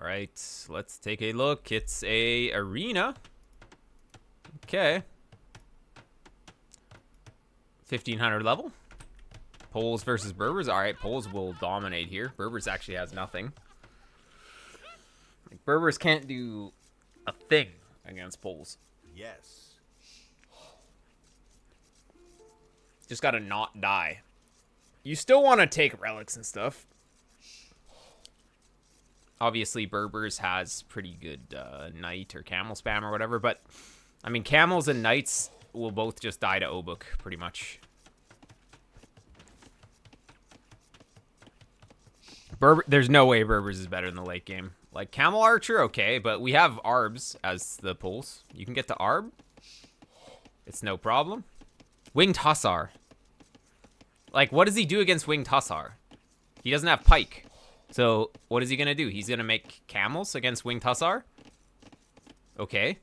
Alright, let's take a look. It's a arena. Okay. 1500 level. Poles versus Berbers. Alright, Poles will dominate here. Berbers actually has nothing. Like, Berbers can't do a thing against Poles. Yes. Just gotta not die. You still want to take relics and stuff. Obviously, Berbers has pretty good knight or camel spam or whatever, but I mean, camels and knights will both just die to Obuk, pretty much. There's no way Berbers is better than the late game. Like, Camel Archer, okay, but we have Arbs as the pulls. You can get to Arb. It's no problem. Winged Hussar. Like, what does he do against Winged Hussar? He doesn't have Pike. So, what is he going to do? He's going to make camels against Winged Hussar? Okay.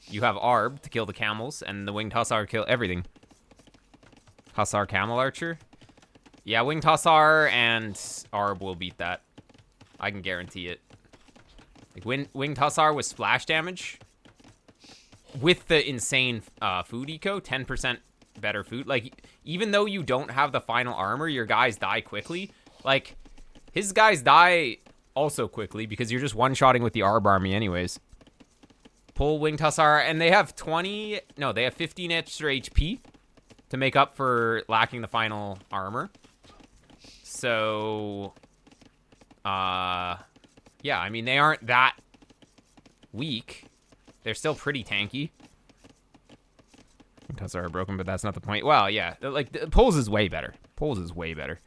You have Arb to kill the camels, and the Winged Hussar kill everything. Hussar Camel Archer? Yeah, Winged Hussar and Arb will beat that. I can guarantee it. Like, Winged Hussar with splash damage. With the insane food eco, 10% better food. Like, even though you don't have the final armor, your guys die quickly. Like, his guys die also quickly because you're just one-shotting with the Arb army anyways. Pull Winged Hussar, and they have 15 extra HP to make up for lacking the final armor. So, yeah, I mean, they aren't that weak. They're still pretty tanky. Winged Hussar are broken, but that's not the point. Well, yeah, like, Poles is way better. Poles is way better.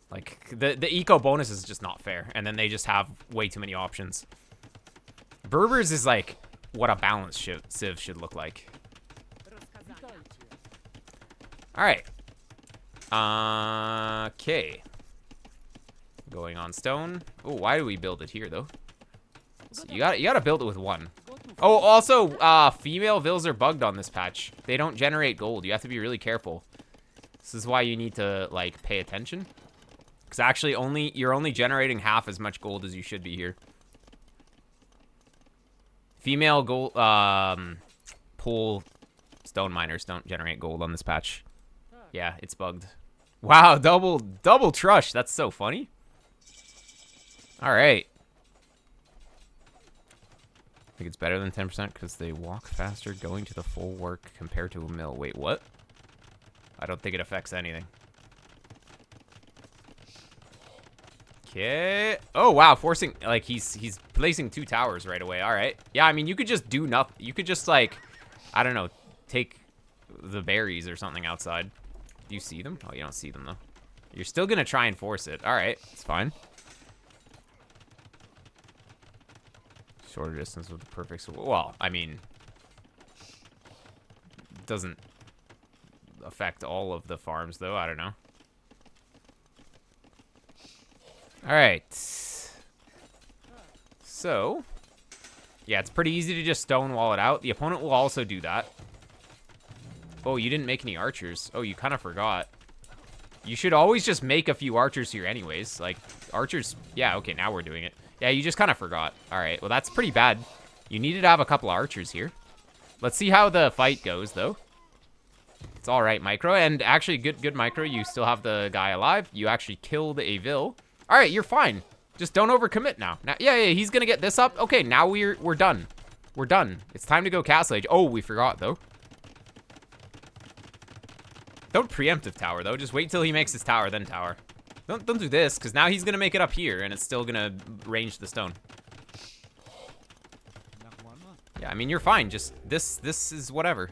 Like, the eco bonus is just not fair, and then they just have way too many options. Berbers is like what a balanced Civ should look like. Alright. Okay. Going on stone. Oh, why do we build it here, though? So you gotta build it with one. Oh, also, female vills are bugged on this patch. They don't generate gold. You have to be really careful. This is why you need to, like, pay attention. Because actually, you're only generating half as much gold as you should be here. Female gold, pool stone miners don't generate gold on this patch. Yeah, it's bugged. Wow, double trush. That's so funny. All right. I think it's better than 10% because they walk faster going to the full work compared to a mill. Wait, what? I don't think it affects anything. Okay. Oh, wow. Forcing, like, he's placing 2 towers right away. All right. Yeah, I mean, you could just do nothing. You could just, like, I don't know, take the berries or something outside. Do you see them? Oh, you don't see them, though. You're still going to try and force it. All right. It's fine. Shorter distance with the perfect... Well, I mean... It doesn't affect all of the farms, though. I don't know. Alright. So... Yeah, it's pretty easy to just stonewall it out. The opponent will also do that. Oh, you didn't make any archers. Oh, you kind of forgot. You should always just make a few archers here anyways. Like, archers... Yeah, okay, now we're doing it. Yeah, you just kind of forgot. Alright, well, that's pretty bad. You needed to have a couple archers here. Let's see how the fight goes, though. It's alright, Micro. And actually, good Micro. You still have the guy alive. You actually killed a Vil. Alright, you're fine. Just don't overcommit now. Yeah, he's gonna get this up. Okay, now we're done. We're done. It's time to go Castle Age. Oh, we forgot, though. Don't preemptive tower, though. Just wait till he makes his tower, then tower. Don't do this, because now he's going to make it up here, and it's still going to range the stone. Yeah, I mean, you're fine. Just, this is whatever.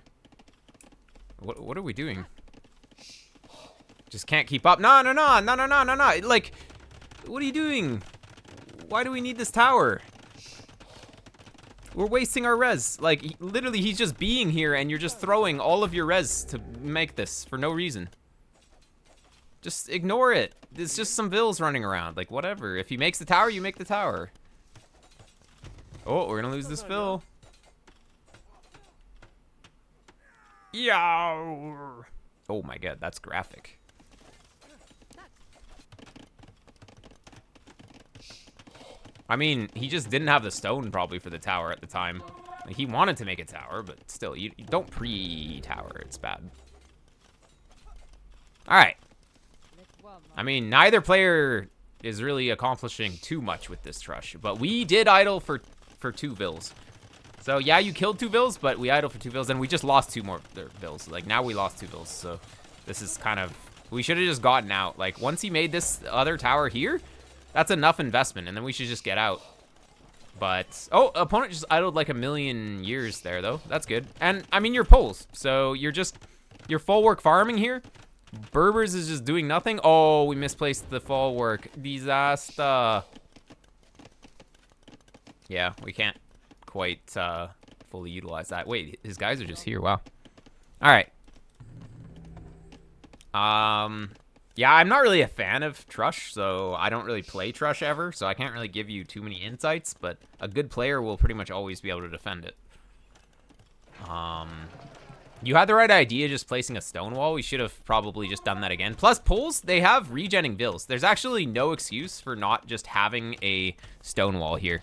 What are we doing? Just can't keep up. No. Like, what are you doing? Why do we need this tower? We're wasting our res. Like, literally, he's just being here, and you're just throwing all of your res to make this for no reason. Just ignore it. It's just some vills running around. Like, whatever. If he makes the tower, you make the tower. Oh, we're gonna lose this vill. Yow! Oh my god, that's graphic. I mean, he just didn't have the stone probably for the tower at the time. Like, he wanted to make a tower, but still, you don't pre-tower. It's bad. All right. I mean, neither player is really accomplishing too much with this Trush, but we did idle for 2 vills. So yeah, you killed 2 vills, but we idle for 2 vills, and we just lost 2 more vills. Like, now we lost 2 vills, so this is kind of... We should have just gotten out. Like, once he made this other tower here, that's enough investment, and then we should just get out. But, oh, opponent just idled like 1,000,000 years there, though. That's good. And, I mean, you're poles, so you're full work farming here. Berbers is just doing nothing. Oh, we misplaced the fall work. Disaster. Yeah, we can't quite fully utilize that. Wait, his guys are just here. Wow. All right. Yeah, I'm not really a fan of Trush, so I don't really play Trush ever, so I can't really give you too many insights, but a good player will pretty much always be able to defend it. You had the right idea just placing a stone wall. We should have probably just done that again. Plus, poles, they have regenning vills. There's actually no excuse for not just having a stone wall here.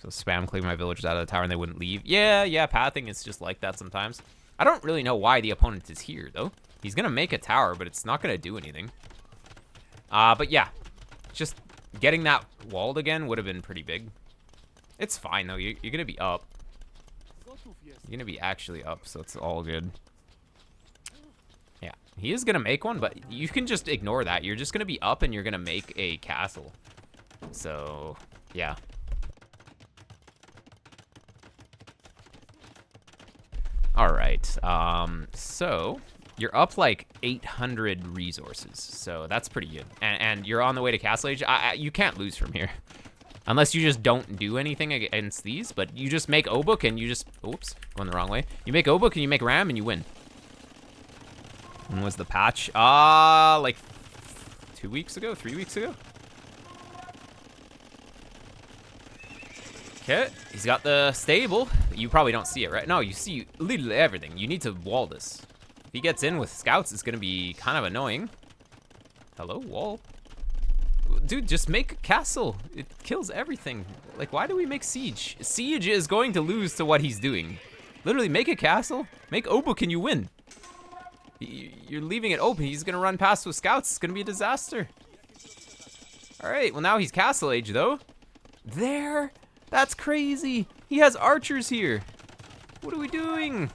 So spam clear my villagers out of the tower and they wouldn't leave. Yeah, pathing is just like that sometimes. I don't really know why the opponent is here, though. He's going to make a tower, but it's not going to do anything. But yeah, just getting that walled again would have been pretty big. It's fine, though. You're going to be up. You're going to be actually up, so it's all good. Yeah, he is going to make one, but you can just ignore that. You're just going to be up, and you're going to make a castle. So, yeah. All right, so you're up like 800 resources, so that's pretty good. And you're on the way to Castle Age. You can't lose from here. Unless you just don't do anything against these, but you just make Obuk and you just, oops, going the wrong way. You make Obuk and you make Ram and you win. When was the patch? Like 2 weeks ago, 3 weeks ago? Okay, he's got the stable. You probably don't see it, right? No, you see literally everything. You need to wall this. If he gets in with scouts, it's gonna be kind of annoying. Hello, wall? Dude, just make a castle. It kills everything. Like, why do we make siege? Siege is going to lose to what he's doing. Literally, make a castle, make Obuk, and you win. You're leaving it open. He's gonna run past with scouts. It's gonna be a disaster. All right, well now he's Castle Age though. There. That's crazy. He has archers here. What are we doing?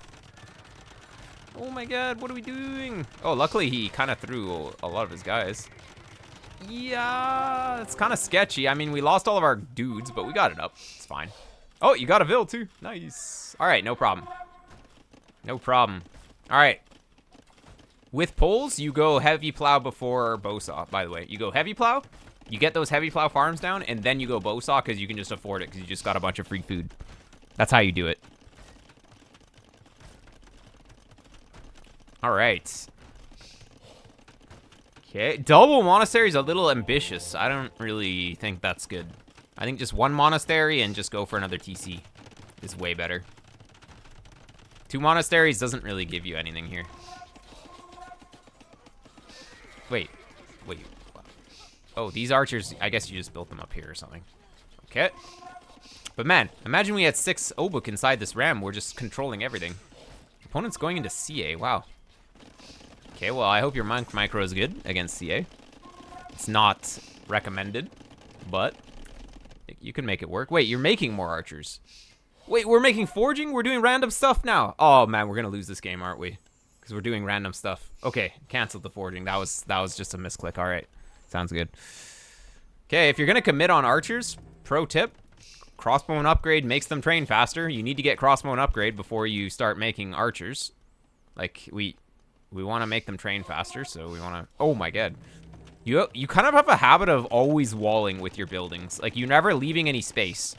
Oh my god, what are we doing? Oh, luckily he kind of threw a lot of his guys. Yeah, it's kind of sketchy. I mean, we lost all of our dudes, but we got it up. It's fine. Oh, you got a Vill too. Nice. All right, no problem. No problem. All right. With poles, you go heavy plow before bow saw, by the way. You go heavy plow. You get those heavy plow farms down, and then you go bow saw because you can just afford it because you just got a bunch of free food. That's how you do it. All right. Okay, double monastery is a little ambitious. I don't really think that's good. I think just one monastery and just go for another TC is way better. 2 monasteries doesn't really give you anything here. Wait. Oh, these archers, I guess you just built them up here or something. Okay. But man, imagine we had 6 Obuk inside this ram. We're just controlling everything. Opponent's going into CA. Wow. Okay, well, I hope your monk micro is good against CA. It's not recommended, but you can make it work. Wait, you're making more archers. Wait, we're making forging? We're doing random stuff now. Oh, man, we're going to lose this game, aren't we? Because we're doing random stuff. Okay, canceled the forging. That was just a misclick. All right. Sounds good. Okay, if you're going to commit on archers, pro tip, crossbow upgrade makes them train faster. You need to get crossbow upgrade before you start making archers. Like, we want to make them train faster, so we want to... Oh, my God. You kind of have a habit of always walling with your buildings. Like, you're never leaving any space.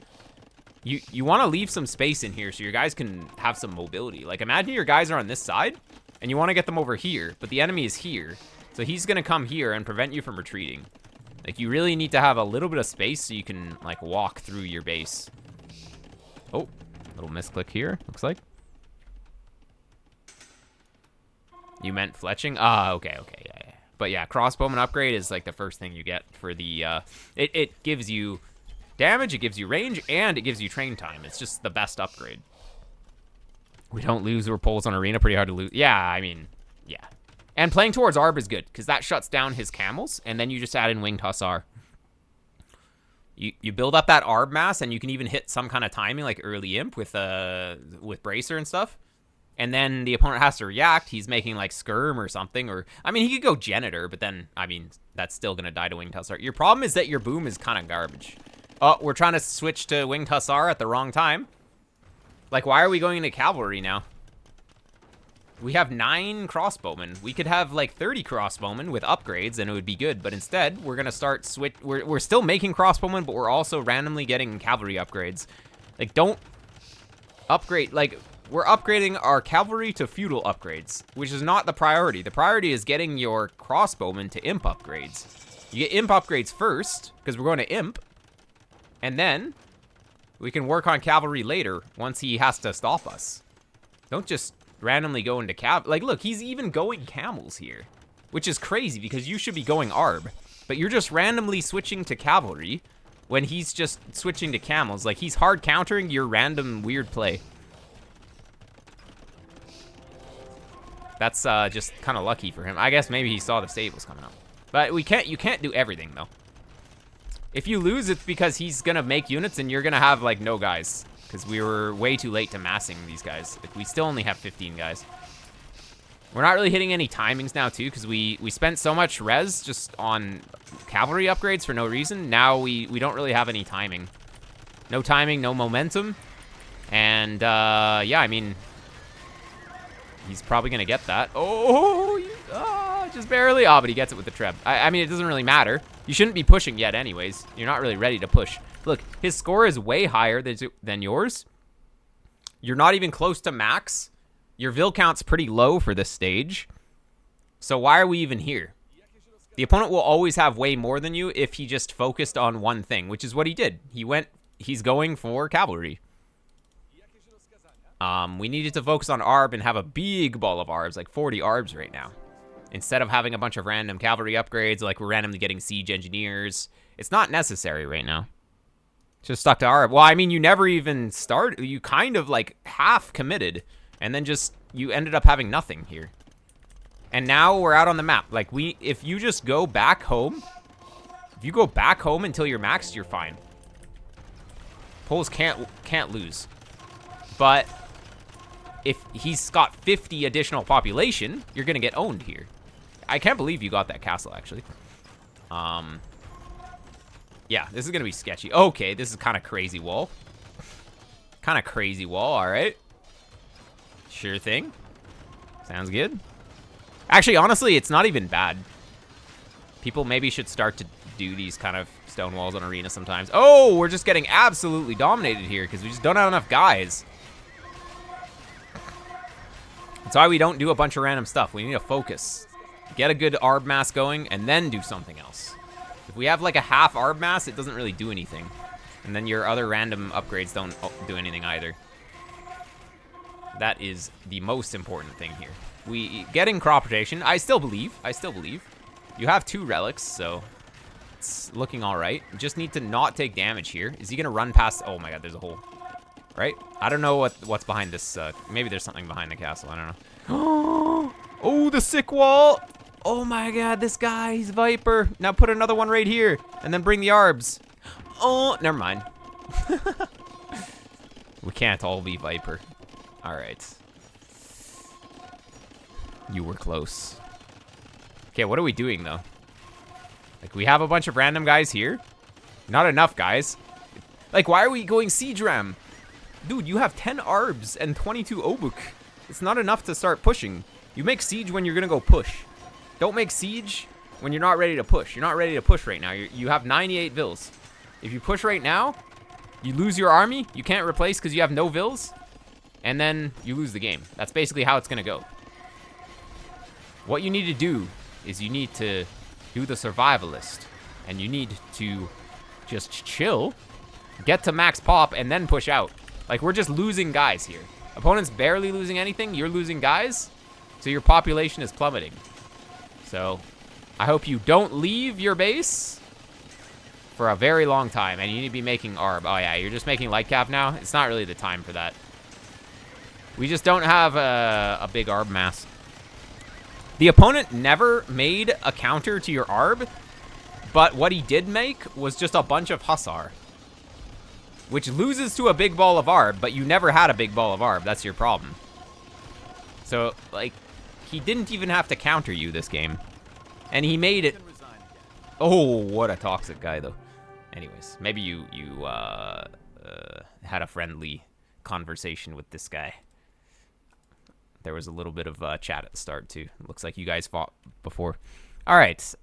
You want to leave some space in here so your guys can have some mobility. Like, imagine your guys are on this side, and you want to get them over here, but the enemy is here. So he's going to come here and prevent you from retreating. Like, you really need to have a little bit of space so you can, like, walk through your base. Oh, little misclick here, looks like. You meant fletching? Ah, okay, yeah. But yeah, crossbowman upgrade is, like, the first thing you get for the, it gives you damage, it gives you range, and it gives you train time. It's just the best upgrade. We don't lose Repulse on Arena. Pretty hard to lose. Yeah, I mean, yeah. And playing towards Arb is good, because that shuts down his camels, and then you just add in Winged Hussar. You build up that Arb mass, and you can even hit some kind of timing, like early Imp with Bracer and stuff. And then the opponent has to react. He's making, like, Skirm or something. Or, I mean, he could go Janitor, but then, I mean, that's still going to die to Winged Hussar. Your problem is that your boom is kind of garbage. Oh, we're trying to switch to Winged Hussar at the wrong time. Like, why are we going into Cavalry now? We have 9 crossbowmen. We could have, like, 30 crossbowmen with upgrades, and it would be good. But instead, we're going to start switch... We're still making crossbowmen, but we're also randomly getting cavalry upgrades. Like, don't upgrade... Like, we're upgrading our cavalry to feudal upgrades, which is not the priority. The priority is getting your crossbowmen to imp upgrades. You get imp upgrades first, because we're going to imp. And then, we can work on cavalry later, once he has to stop us. Don't just randomly go into like, look, he's even going camels here, which is crazy because you should be going Arb, but you're just randomly switching to cavalry when he's just switching to camels. Like, he's hard countering your random weird play. That's just kind of lucky for him. I guess maybe he saw the stables coming up, but you can't do everything though. If you lose, it's because he's gonna make units and you're gonna have like no guys. Because we were way too late to massing these guys. Like, we still only have 15 guys. We're not really hitting any timings now, too, because we spent so much res just on cavalry upgrades for no reason. Now we don't really have any timing. No timing, no momentum. And, yeah, I mean, he's probably going to get that. Oh, just barely. Oh, but he gets it with the treb. I mean, it doesn't really matter. You shouldn't be pushing yet anyways. You're not really ready to push. Look, his score is way higher than yours. You're not even close to max. Your Vil count's pretty low for this stage. So why are we even here? The opponent will always have way more than you if he just focused on one thing, which is what he did. He's going for cavalry. We needed to focus on Arb and have a big ball of Arbs, like 40 Arbs right now. Instead of having a bunch of random cavalry upgrades, like we're randomly getting siege engineers. It's not necessary right now. Just stuck to Arb. Well, I mean, you never even started. You kind of like half committed, and then just you ended up having nothing here. And now we're out on the map. Like, if you just go back home, if you go back home until you're maxed, you're fine. Poles can't lose. But if he's got 50 additional population, you're gonna get owned here. I can't believe you got that castle, actually. Yeah, this is gonna be sketchy. Okay, this is kind of crazy wall. Kind of crazy wall, all right. Sure thing. Sounds good. Actually, honestly, it's not even bad. People maybe should start to do these kind of stone walls on Arena sometimes. Oh, we're just getting absolutely dominated here because we just don't have enough guys. That's why we don't do a bunch of random stuff. We need to focus. Get a good Arb mass going and then do something else. If we have like a half Arb mass, it doesn't really do anything. And then your other random upgrades don't do anything either. That is the most important thing here. Getting crop rotation, I still believe. You have 2 relics, so it's looking all right. You just need to not take damage here. Is he gonna run past? Oh my god, there's a hole. Right? I don't know what's behind this. Maybe there's something behind the castle. I don't know. Oh, the sick wall. Oh my god, this guy, he's Viper. Now put another one right here, and then bring the Arbs. Oh, never mind. We can't all be Viper. All right. You were close. Okay, what are we doing, though? Like, we have a bunch of random guys here. Not enough guys. Like, why are we going Siege Ram? Dude, you have 10 Arbs and 22 Obuk. It's not enough to start pushing. You make Siege when you're going to go push. Don't make Siege when you're not ready to push. You're not ready to push right now. You have 98 Vils. If you push right now, you lose your army. You can't replace because you have no Vils. And then you lose the game. That's basically how it's going to go. What you need to do is you need to do the survivalist. And you need to just chill, get to max pop, and then push out. Like, we're just losing guys here. Opponent's barely losing anything. You're losing guys. So your population is plummeting. So I hope you don't leave your base for a very long time, and you need to be making ARB. Oh, yeah, you're just making light cap now? It's not really the time for that. We just don't have a big ARB mass. The opponent never made a counter to your ARB, but what he did make was just a bunch of Hussar, which loses to a big ball of ARB, but you never had a big ball of ARB. That's your problem. So, like, he didn't even have to counter you this game, and he made it. Oh, what a toxic guy, though. Anyways, maybe you had a friendly conversation with this guy. There was a little bit of chat at the start, too. Looks like you guys fought before. All right.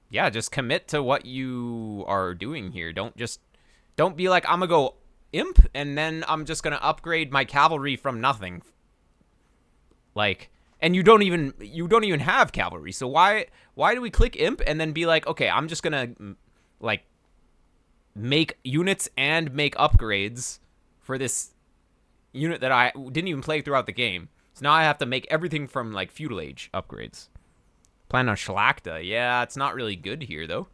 Yeah, just commit to what you are doing here. Don't be like, I'm going to go imp, and then I'm just going to upgrade my cavalry from nothing. Like, and you don't even have cavalry. So why do we click imp and then be like, okay, I'm just going to, like, make units and make upgrades for this unit that I didn't even play throughout the game. So now I have to make everything from, like, feudal age upgrades. Plan on Schlachta. Yeah, it's not really good here, though.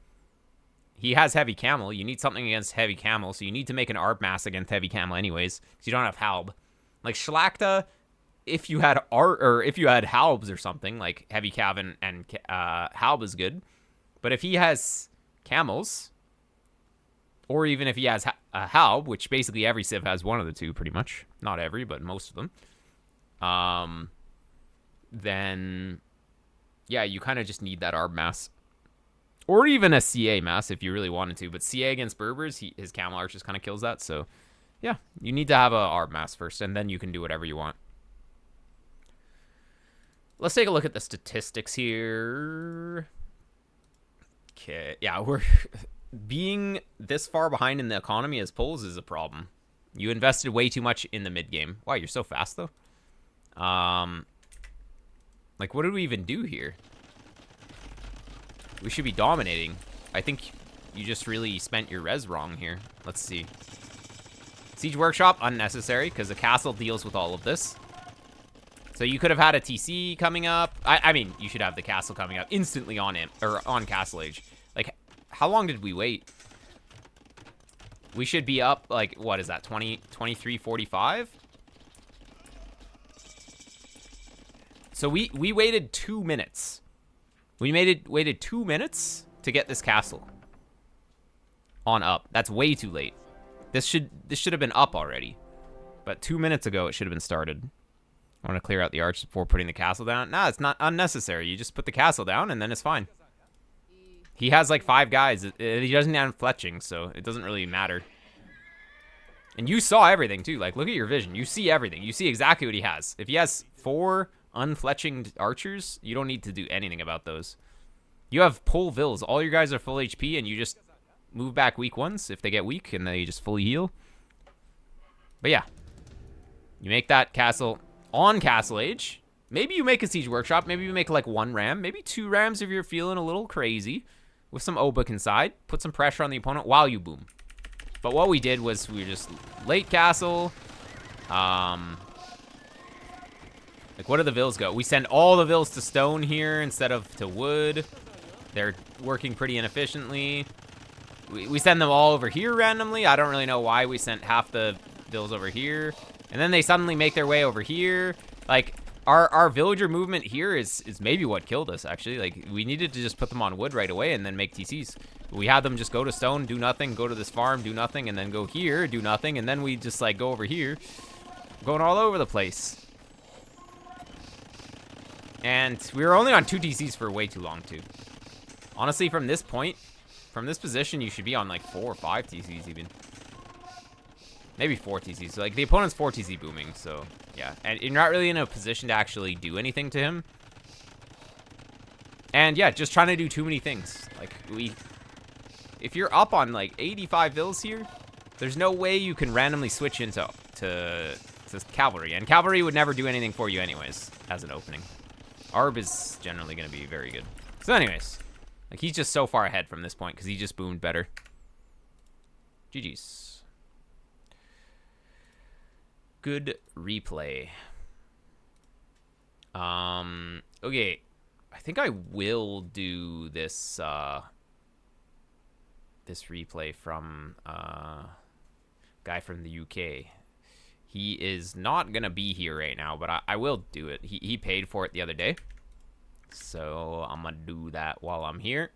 He has heavy camel. You need something against heavy camel, so you need to make an ARB mass against heavy camel anyways, because you don't have Halb. Like, Schlachta, if you had Halbs or something, like heavy cav and Halb is good. But if he has camels, or even if he has a Halb, which basically every civ has one of the two, pretty much. Not every, but most of them. Then, yeah, you kind of just need that ARB mass. Or even a CA mass if you really wanted to. But CA against Berbers, his camel archers kind of kills that. So, yeah, you need to have a ARB mass first, and then you can do whatever you want. Let's take a look at the statistics here. Okay, yeah, we're being this far behind in the economy as Poles is a problem. You invested way too much in the mid game. Wow, you're so fast though. Like, what did we even do here? We should be dominating. I think you just really spent your res wrong here. Let's see. Siege Workshop, unnecessary, because the castle deals with all of this. So you could have had a TC coming up. I mean, you should have the castle coming up instantly on him, or on Castle Age. Like, how long did we wait? We should be up, like, what is that, 23:45? So we waited 2 minutes. We waited 2 minutes to get this castle on up. That's way too late. This should have been up already. But 2 minutes ago, it should have been started. I want to clear out the arch before putting the castle down. Nah, it's not unnecessary. You just put the castle down, and then it's fine. He has, like, 5 guys. He doesn't have fletching, so it doesn't really matter. And you saw everything, too. Like, look at your vision. You see everything. You see exactly what he has. If he has 4 unfletching archers, you don't need to do anything about those. You have Pole Vills. All your guys are full HP, and you just move back weak ones if they get weak, and they just fully heal. But, yeah. You make that castle on Castle Age. Maybe you make a Siege Workshop. Maybe you make, like, 1 ram. Maybe 2 rams if you're feeling a little crazy. With some Obuk inside. Put some pressure on the opponent while you boom. But what we did was we were just late castle. Like, what do the vills go? We send all the vills to stone here instead of to wood. They're working pretty inefficiently. We send them all over here randomly. I don't really know why we sent half the vills over here. And then they suddenly make their way over here. Like, our villager movement here is maybe what killed us, actually. Like, we needed to just put them on wood right away and then make TCs. We had them just go to stone, do nothing, go to this farm, do nothing, and then go here, do nothing, and then we just, like, go over here. Going all over the place. And we were only on 2 TCs for way too long, too. Honestly, from this point, from this position, you should be on, like, 4 or 5 TCs even. Maybe 4 TCs. So, like, the opponent's 4 TC booming, so, yeah. And you're not really in a position to actually do anything to him. And, yeah, just trying to do too many things. Like, if you're up on, like, 85 vills here, there's no way you can randomly switch into cavalry. And cavalry would never do anything for you anyways, as an opening. Arb is generally going to be very good. So, anyways, like, he's just so far ahead from this point because he just boomed better. GG's. Good replay. Okay. I think I will do this, this replay from guy from the UK. He is not gonna be here right now, but I will do it. He paid for it the other day, so I'm gonna do that while I'm here.